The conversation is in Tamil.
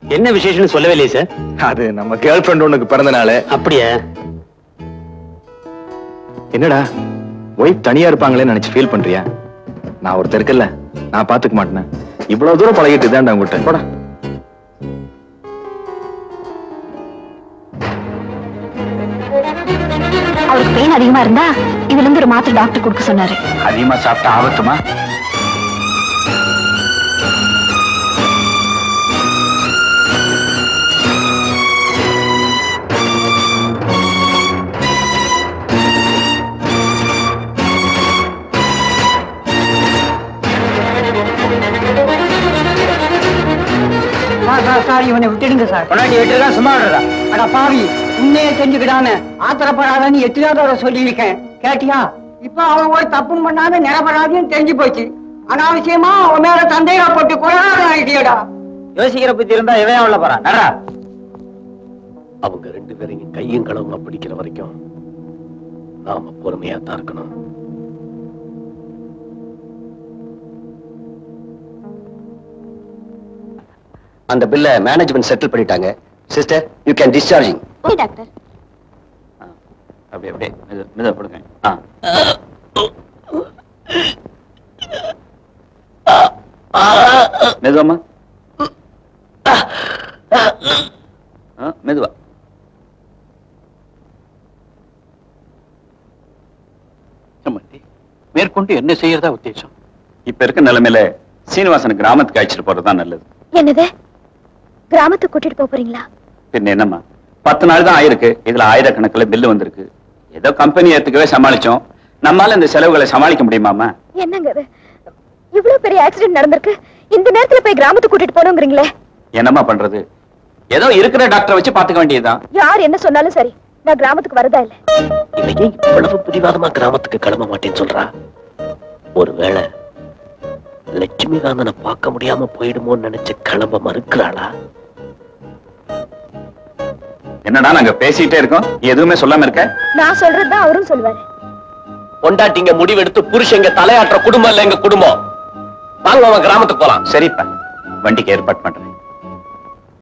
என்ன விசேஷம்னு சொல்லவே இல்லையே சார். அது நம்ம கேர்ள் ஃப்ரெண்ட் ஒண்ணுக்கு பிறந்த நாள். அப்படியா? என்னடா ஒய்ஃப் தனியா இருப்பாங்களேன்னு நினைச்சு ஃபீல் பண்றியா? நான் ஒருத்தர் இருக்கல, நான் பாத்துக்க மாட்டேன். இவ்வளவு தூரம் பழகிட்டு தான்டா உங்ககிட்ட. போடா. அவருக்கு பெயின் அதிகமா இருந்தா இதுல இருந்து ஒரு மாத்திரை டாக்டர் கொடுக்க சொன்னாரு. அதிகமா சாப்பிட்டா ஆபத்துமா? சார் இவனை விட்டுடுங்க சார். விட்டுறா சும்மா விடுறா. அட பாவி, உன்னையே செஞ்சுக்கிடாம ஆத்திரப்படாதன்னு எத்தனையோ தடவை சொல்லியிருக்கேன், கேட்டியா? இப்ப அவன் ஒரு தப்பும் பண்ணாத நிரபராதியும் தெரிஞ்சு போச்சு. அனாவசியமா அவன் மேல சந்தேகப்பட்டு கொள்ளாத ஐடியாடா. யோசிக்கிற புத்தி இருந்தா இவன் உள்ள போறான். அவங்க 2 பேரையும் கையும் களவுமா பிடிக்கிற வரைக்கும் நாம பொறுமையா தான் இருக்கணும். அந்த பில்ல மேனேஜ்மெண்ட் செட்டில் பண்ணிட்டாங்க. Sister, you can discharging. Okay doctor. அப்படியே அப்படியே மெதுவா போடுங்க. மெதுவாமா, மெதுவா. மேற்கொண்டு என்ன செய்யறதா உத்தேசம்? இப்ப இருக்க நிலைமையில சீனிவாசன் கிராமத்துக்கு அழைச்சிட்டு போறதுதான் நல்லது. என்னது, கிராமத்துக்கு கூட்டிட்டு போறீங்களா? பின்ன என்னம்மா, 10 நாள் தான் ஆயிருக்கு. இதுல ஆயிரக்கணக்கில் பில்லு வந்திருக்கு. ஏதோ கம்பெனி ஏத்துக்கவே சமாளிச்சோம். நம்மால இந்த செலவுகளை சமாளிக்க முடியுமாமா? என்னங்க இது, இவ்வளவு பெரிய ஆக்சிடென்ட் நடந்திருக்கு, இந்த நேரத்துல போய் கிராமத்துக்கு கூட்டிட்டு போனோங்கிறீங்களே. என்னம்மா பண்றது, ஏதோ இருக்கிற டாக்டரை வச்சு பாத்துக்க வேண்டியதுதான். யார் என்ன சொன்னாலும் சரி, நான் கிராமத்துக்கு வரதா இல்ல. இன்னைக்கு இவ்வளவு பிடிவாதமா கிராமத்துக்கு கிளம்ப மாட்டேன்னு சொல்றா. ஒருவேளை லட்சுமிகாந்தனை பார்க்க முடியாம போயிடுமோன்னு நினைச்சு கிளம்ப மறுக்கிறாளா? என்னடா நாங்க பேசிட்டே இருக்கோம், எதுவுமே சொல்லாம இருக்க? நான் சொல்றதுதான் அவரும் சொல்லுவாரு. பொண்டாட்டிங்க முடிவெடுத்து புருஷங்க தலையாட்டுற குடும்பம் இல்ல எங்க குடும்பம். வாங்க கிராமத்துக்கு போலாம். சரிப்பா, வண்டிக்கு ஏற்பாடு பண்றேன்.